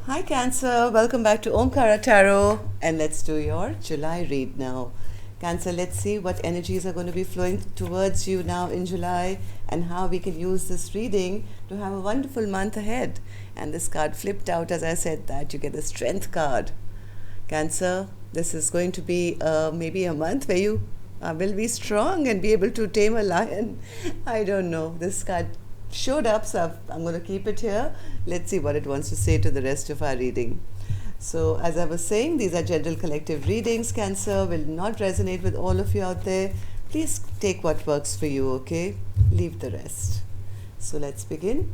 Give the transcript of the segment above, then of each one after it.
Hi Cancer, welcome back to Omkara Tarot, and let's do your July read now. Cancer, let's see what energies are going to be flowing towards you now in July and how we can use this reading to have a wonderful month ahead. And this card flipped out as I said that. You get the Strength card. Cancer, this is going to be maybe a month where you will be strong and be able to tame a lion. I don't know. This card showed up, so I'm going to keep it here. Let's see what it wants to say to the rest of our reading. So, as I was saying, these are general collective readings. Cancer will not resonate with all of you out there. Please take what works for you, okay? Leave the rest. So, let's begin.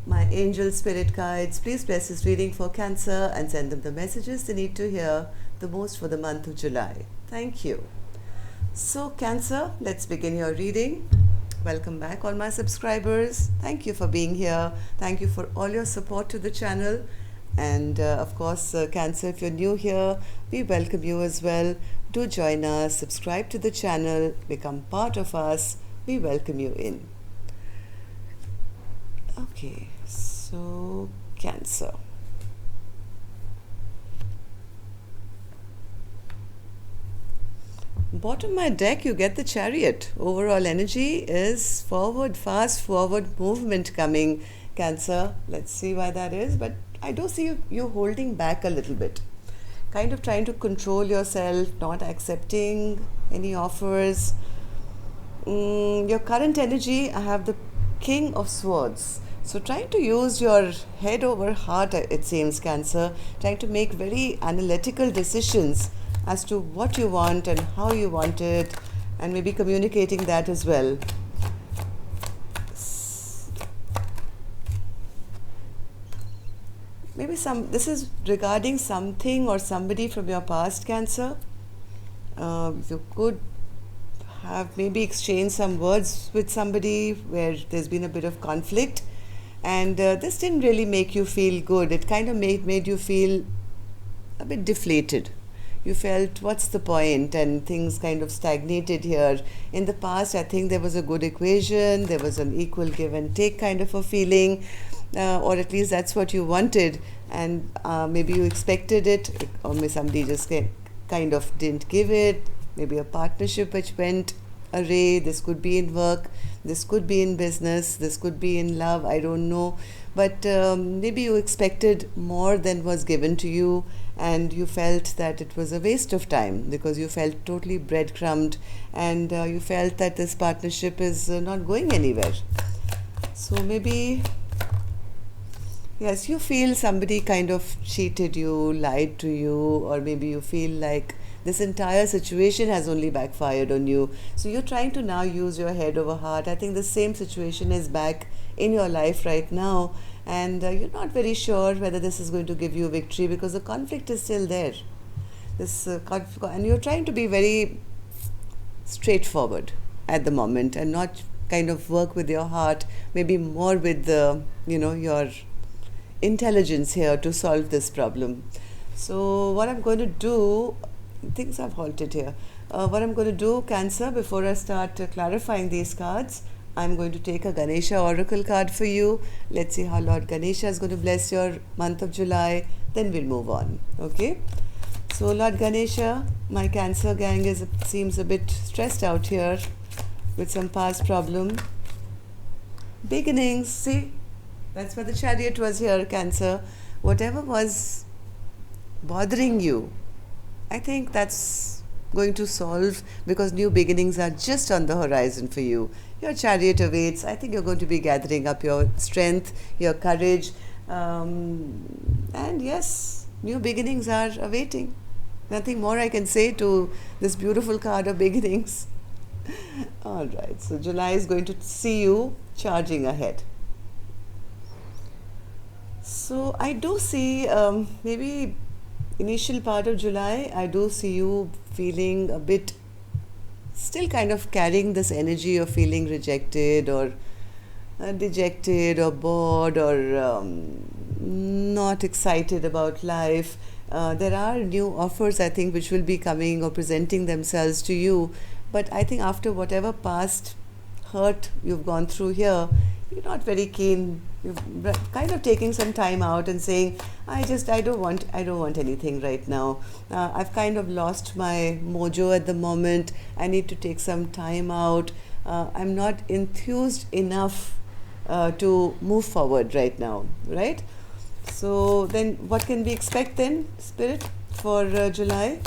My angel spirit guides, please bless this reading for Cancer and send them the messages they need to hear the most for the month of July. Thank you. So, Cancer, let's begin your reading. Welcome back, all my subscribers. Thank you for being here. Thank you for all your support to the channel. And of course, Cancer, if you're new here, we welcome you as well. Do join us, subscribe to the channel, become part of us. We welcome you in. Okay, so Cancer. Bottom my deck, you get the Chariot. Overall energy is forward, fast forward movement coming, Cancer. Let's see why that is. But I do see you holding back a little bit. Kind of trying to control yourself, not accepting any offers. Your current energy, I have the King of Swords. So trying to use your head over heart, it seems, Cancer. Trying to make very analytical decisions as to what you want and how you want it, and maybe communicating that as well. Maybe this is regarding something or somebody from your past, Cancer. You could have maybe exchanged some words with somebody where there's been a bit of conflict, and this didn't really make you feel good. It kind of made you feel a bit deflated. You felt, what's the point? And things kind of stagnated here. In the past, I think there was a good equation, there was an equal give and take kind of a feeling, or at least that's what you wanted, and maybe you expected it, or maybe somebody just kind of didn't give it. Maybe a partnership which went array. This could be in work, this could be in business, this could be in love, I don't know. But maybe you expected more than was given to you, and you felt that it was a waste of time because you felt totally breadcrumbed, and you felt that this partnership is not going anywhere. So maybe, yes, you feel somebody kind of cheated you, lied to you, or maybe you feel like this entire situation has only backfired on you. So you're trying to now use your head over heart. I think the same situation is back in your life right now, and you're not very sure whether this is going to give you victory because the conflict is still there. And you're trying to be very straightforward at the moment and not kind of work with your heart, maybe more with your intelligence here to solve this problem. So what I'm going to do, things have halted here. What I'm going to do, Cancer, before I start clarifying these cards, I'm going to take a Ganesha Oracle card for you. Let's see how Lord Ganesha is going to bless your month of July. Then we'll move on. Okay? So Lord Ganesha, my Cancer gang seems a bit stressed out here with some past problem. Beginnings, see? That's why the Chariot was here, Cancer. Whatever was bothering you, I think that's going to solve because new beginnings are just on the horizon for you. Your Chariot awaits. I think you're going to be gathering up your strength, your courage, and yes, new beginnings are awaiting. Nothing more I can say to this beautiful card of beginnings. All right, so July is going to see you charging ahead. So I do see maybe initial part of July, I do see you feeling a bit, still kind of carrying this energy of feeling rejected or dejected or bored or not excited about life. There are new offers, I think, which will be coming or presenting themselves to you. But I think after whatever past hurt you've gone through here, you're not very keen you're kind of taking some time out and saying, I don't want anything right now. I've kind of lost my mojo at the moment. I need to take some time out. I'm not enthused enough to move forward right now, right? So then what can we expect then, Spirit, for July?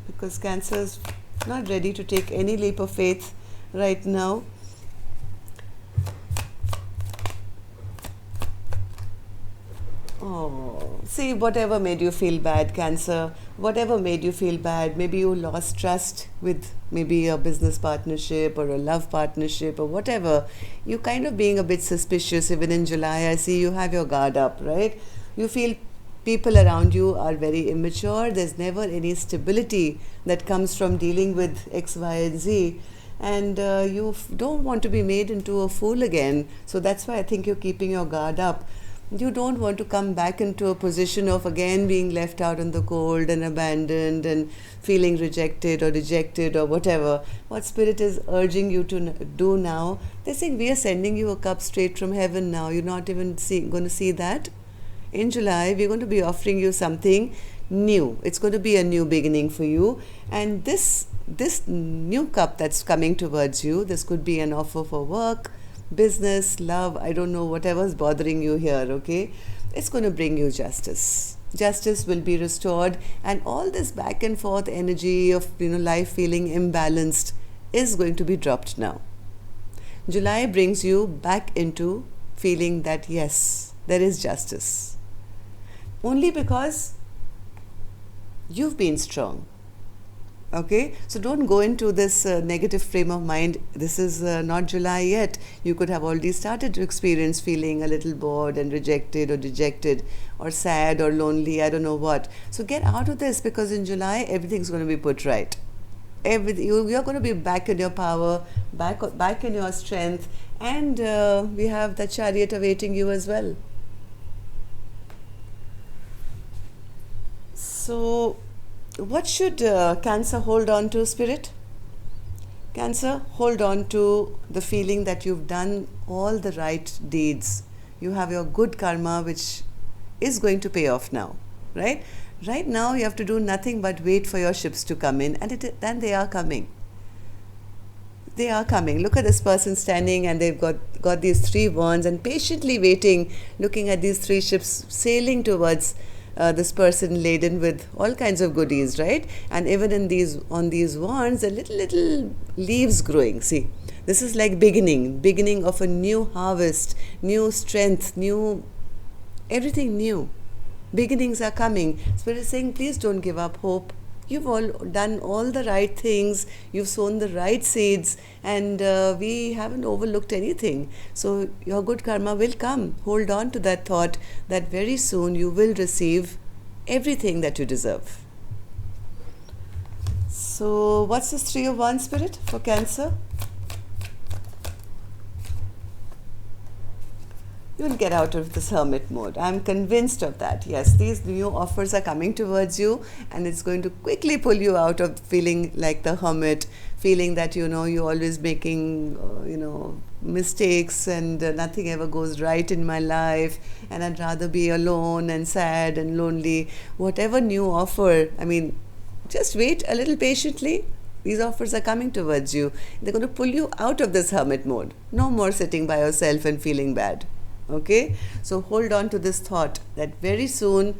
Because Cancer's not ready to take any leap of faith right now. Oh, see, whatever made you feel bad, Cancer, whatever made you feel bad, maybe you lost trust with maybe a business partnership or a love partnership or whatever, you kind of being a bit suspicious even in July. I see you have your guard up, right? You feel people around you are very immature. There's never any stability that comes from dealing with X, Y, and Z. And you don't want to be made into a fool again. So that's why I think you're keeping your guard up. You don't want to come back into a position of again being left out in the cold and abandoned and feeling rejected or dejected or whatever. What Spirit is urging you to do now, they're saying we are sending you a cup straight from heaven now. You're not even going to see that. In July, we're going to be offering you something new. It's going to be a new beginning for you. And this new cup that's coming towards you, this could be an offer for work, business, love, I don't know, whatever's bothering you here, okay? It's going to bring you justice. Justice will be restored, and all this back and forth energy of, life feeling imbalanced is going to be dropped now. July brings you back into feeling that yes, there is justice. Only because you've been strong. Okay, so don't go into this negative frame of mind. This is not July yet. You could have already started to experience feeling a little bored and rejected or dejected or sad or lonely, I don't know what. So get out of this, because in July everything's going to be put right. You're going to be back in your power, back in your strength, and we have the Chariot awaiting you as well. So what should Cancer hold on to, Spirit? Cancer, hold on to the feeling that you've done all the right deeds. You have your good karma, which is going to pay off now, right? Right now, you have to do nothing but wait for your ships to come in, and then they are coming. They are coming. Look at this person standing, and they've got these 3 wands and patiently waiting, looking at these 3 ships sailing towards this person laden with all kinds of goodies, right? And even on these wands, the little leaves growing. See, this is like beginning of a new harvest, new strength, everything new. Beginnings are coming. Spirit is saying, please don't give up hope. You've all done all the right things, you've sown the right seeds, and we haven't overlooked anything. So your good karma will come. Hold on to that thought that very soon you will receive everything that you deserve. So what's this 3 of Wands, Spirit, for Cancer? You'll get out of this hermit mode. I'm convinced of that. Yes, these new offers are coming towards you, and it's going to quickly pull you out of feeling like the hermit, feeling that, you're always making, mistakes, and nothing ever goes right in my life, and I'd rather be alone and sad and lonely. Whatever new offer, just wait a little patiently. These offers are coming towards you. They're going to pull you out of this hermit mode. No more sitting by yourself and feeling bad. Okay, so hold on to this thought that very soon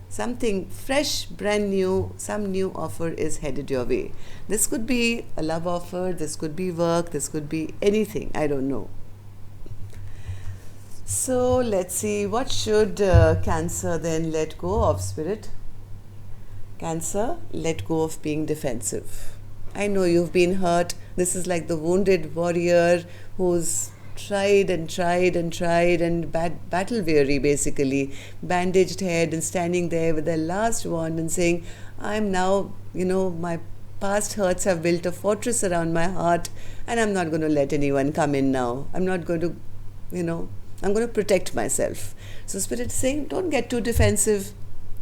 something fresh, brand new, some new offer is headed your way. This could be a love offer, this could be work, this could be anything, I don't know. So let's see, what should Cancer then let go of, Spirit? Cancer, let go of being defensive. I know you've been hurt. This is like the wounded warrior who's tried and battle weary, basically, bandaged head and standing there with their last wand and saying, I'm now, my past hurts have built a fortress around my heart, and I'm not going to let anyone come in now. I'm not going to, I'm going to protect myself. So Spirit is saying, don't get too defensive.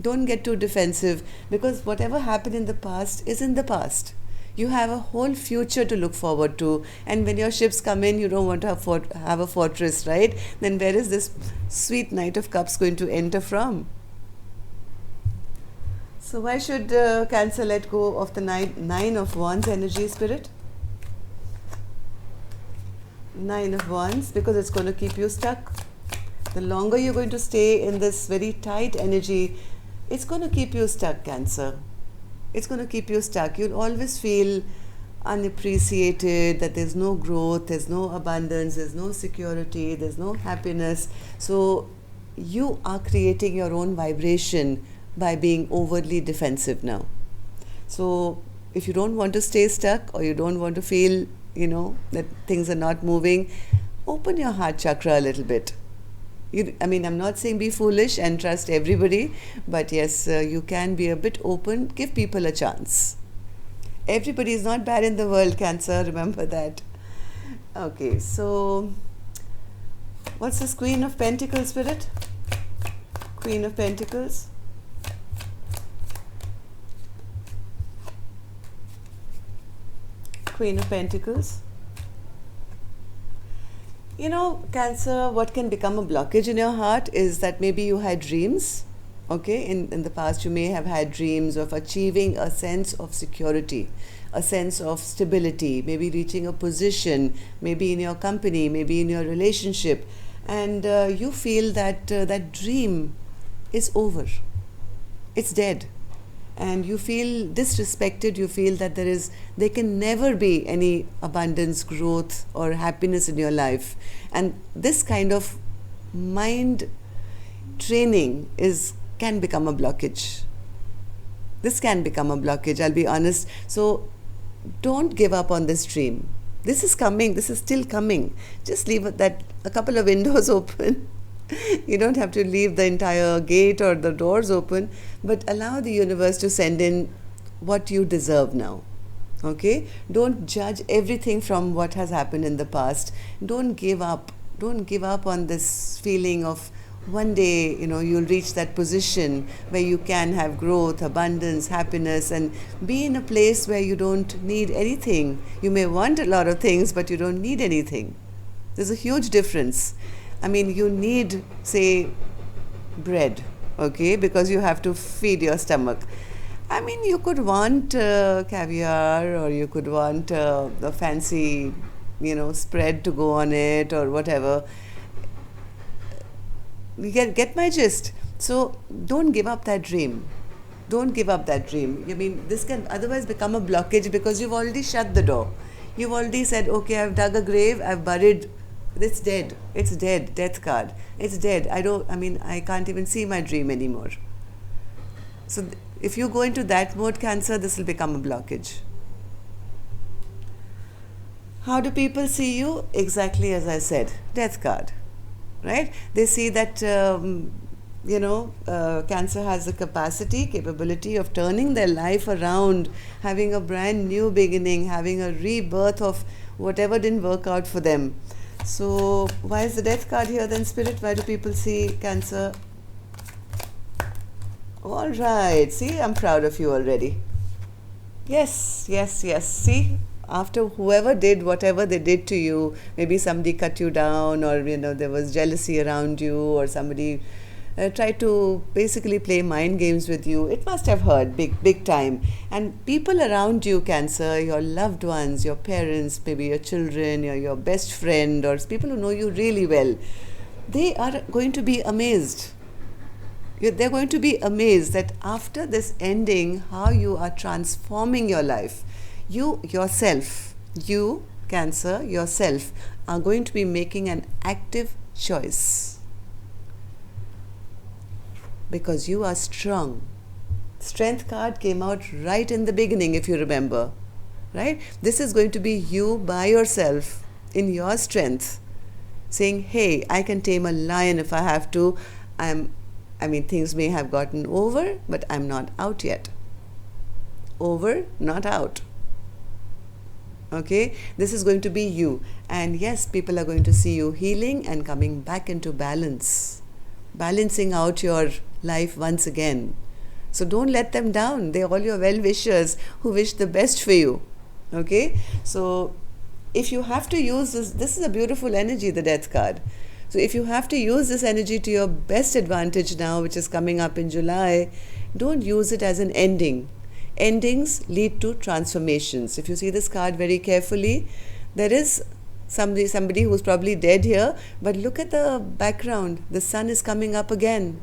Don't get too defensive, because whatever happened in the past is in the past. You have a whole future to look forward to. And when your ships come in, you don't want to have a fortress, right? Then where is this sweet Knight of Cups going to enter from? So why should Cancer let go of the Nine of Wands energy, Spirit? Nine of Wands, because it's going to keep you stuck. The longer you're going to stay in this very tight energy, it's going to keep you stuck, Cancer. It's going to keep you stuck. You'll always feel unappreciated, that there's no growth, there's no abundance, there's no security, there's no happiness. So you are creating your own vibration by being overly defensive now. So if you don't want to stay stuck, or you don't want to feel, that things are not moving, open your heart chakra a little bit. I'm not saying be foolish and trust everybody, but yes, you can be a bit open, give people a chance. Everybody is not bad in the world, Cancer, remember that. Okay, so what's this Queen of Pentacles, Spirit? Queen of Pentacles. Queen of Pentacles. Cancer, what can become a blockage in your heart is that maybe you had dreams, okay? In the past, you may have had dreams of achieving a sense of security, a sense of stability, maybe reaching a position, maybe in your company, maybe in your relationship, and you feel that that dream is over. It's dead. And you feel disrespected, you feel that there can never be any abundance, growth, or happiness in your life. And this kind of mind training can become a blockage. This can become a blockage, I'll be honest. So don't give up on this dream. This is coming, this is still coming. Just leave a couple of windows open. You don't have to leave the entire gate or the doors open, but allow the universe to send in what you deserve now. Okay? Don't judge everything from what has happened in the past. Don't give up. Don't give up on this feeling of one day, you'll reach that position where you can have growth, abundance, happiness, and be in a place where you don't need anything. You may want a lot of things, but you don't need anything. There's a huge difference. You need, say, bread, okay, because you have to feed your stomach. You could want caviar, or you could want a fancy, spread to go on it, or whatever. You get my gist. So don't give up that dream. Don't give up that dream. This can otherwise become a blockage because you've already shut the door. You've already said, okay, I've dug a grave, I've buried. It's dead. It's dead. Death card. It's dead. I can't even see my dream anymore. So if you go into that mode, Cancer, this will become a blockage. How do people see you? Exactly as I said. Death card. Right? They see that, Cancer has the capability of turning their life around, having a brand new beginning, having a rebirth of whatever didn't work out for them. So why is the Death card here then, Spirit? Why do people see Cancer? All right. See, I'm proud of you already. Yes. See, after whoever did whatever they did to you, maybe somebody cut you down, or there was jealousy around you, or somebody tried to basically play mind games with you, it must have hurt big time. And people around you, Cancer, your loved ones, your parents, maybe your children, your best friend, or people who know you really well, they are going to be amazed. They're going to be amazed that after this ending, how you are transforming your life. You yourself, Cancer, yourself, are going to be making an active choice. Because you are strong. Strength card came out right in the beginning, if you remember. Right? This is going to be you by yourself, in your strength, saying, hey, I can tame a lion if I have to. Things may have gotten over, but I'm not out yet. Over, not out. Okay? This is going to be you. And yes, people are going to see you healing and coming back into balance. Balancing out your life once again. So don't let them down. They're all your well-wishers who wish the best for you. Okay, so if you have to use this is a beautiful energy, the Death card. So if you have to use this energy to your best advantage now, which is coming up in July, don't use it as an ending. Endings lead to transformations. If you see this card very carefully, there is somebody who's probably dead here, but look at the background. The sun is coming up again.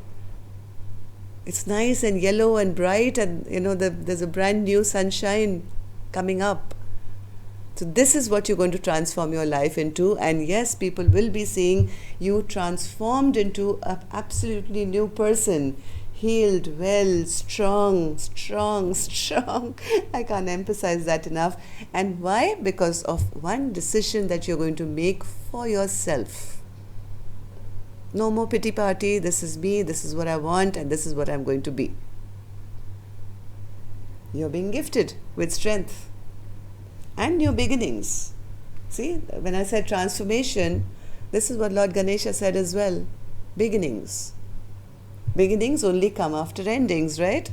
It's nice and yellow and bright, and there's a brand new sunshine coming up. So this is what you're going to transform your life into, and yes, people will be seeing you transformed into an absolutely new person, healed, well, strong. I can't emphasize that enough. And why? Because of one decision that you're going to make for yourself. No more pity party. This is me, this is what I want, and this is what I'm going to be. You're being gifted with strength and new beginnings. See, when I said transformation, this is what Lord Ganesha said as well. Beginnings. Beginnings only come after endings, right?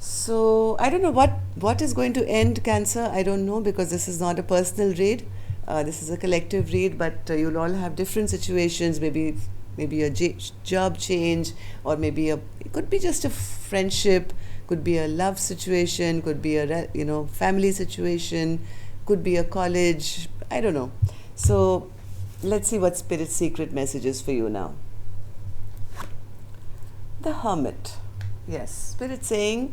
So I don't know what is going to end, Cancer. I don't know, because this is not a personal read. This is a collective read, but you'll all have different situations. Maybe a job change, or maybe it could be just a friendship, could be a love situation, could be a family situation, could be a college. I don't know. So let's see what Spirit's secret message is for you now. The Hermit. Yes, Spirit saying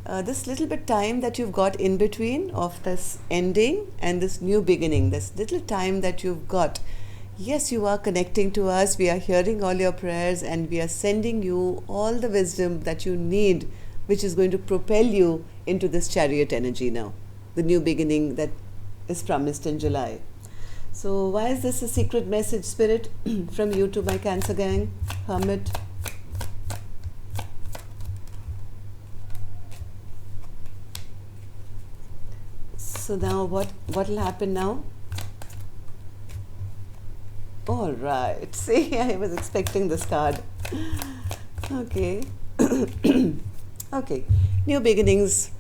this little bit time that you've got in between of this ending and this new beginning, this little time that you've got. Yes, you are connecting to us. We are hearing all your prayers, and we are sending you all the wisdom that you need, which is going to propel you into this Chariot energy now, the new beginning that is promised in July. So why is this a secret message, Spirit, from you to my Cancer gang? Hermit. So now what will happen now? All right. See, I was expecting this card. Okay. Okay. New beginnings.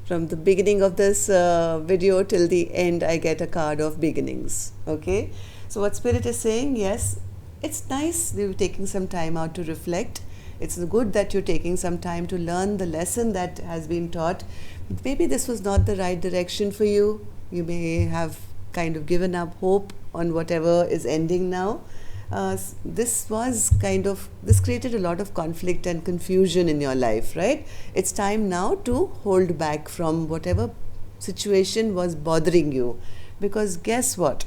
From the beginning of this video till the end, I get a card of beginnings. Okay. So what Spirit is saying, yes, it's nice you're taking some time out to reflect. It's good that you're taking some time to learn the lesson that has been taught. Maybe this was not the right direction for you. You may have kind of given up hope on whatever is ending now. This created a lot of conflict and confusion in your life, right? It's time now to hold back from whatever situation was bothering you. Because guess what?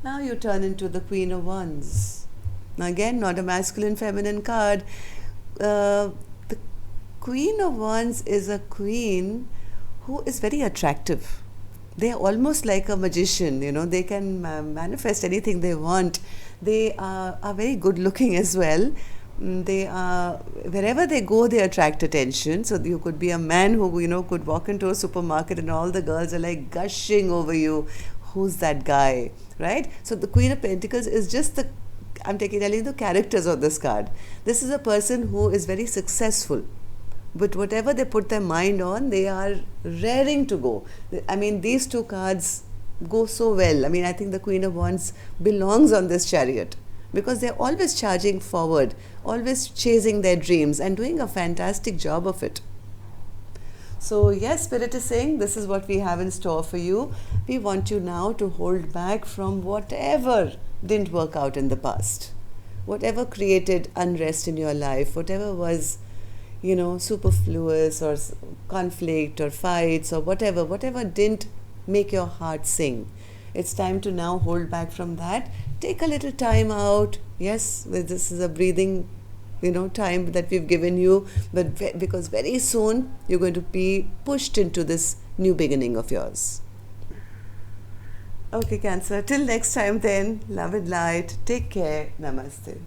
Now you turn into the Queen of Wands. Now again, not a masculine, feminine card. The Queen of Wands is a queen who is very attractive. They are almost like a magician, they can manifest anything they want. They are very good looking as well. They are, wherever they go, they attract attention. So you could be a man who, could walk into a supermarket and all the girls are like gushing over you. Who's that guy, right? So the Queen of Pentacles is just I'm telling the characters of this card. This is a person who is very successful. But whatever they put their mind on, they are raring to go. I mean, these two cards go so well. I mean, I think the Queen of Wands belongs on this Chariot because they're always charging forward, always chasing their dreams and doing a fantastic job of it. So yes, Spirit is saying this is what we have in store for you. We want you now to hold back from whatever didn't work out in the past. Whatever created unrest in your life, whatever was, superfluous or conflict or fights or whatever didn't make your heart sing. It's time to now hold back from that. Take a little time out. Yes, this is a breathing time that we've given you, but because very soon you're going to be pushed into this new beginning of yours. Okay, Cancer, till next time then, love and light, take care, namaste.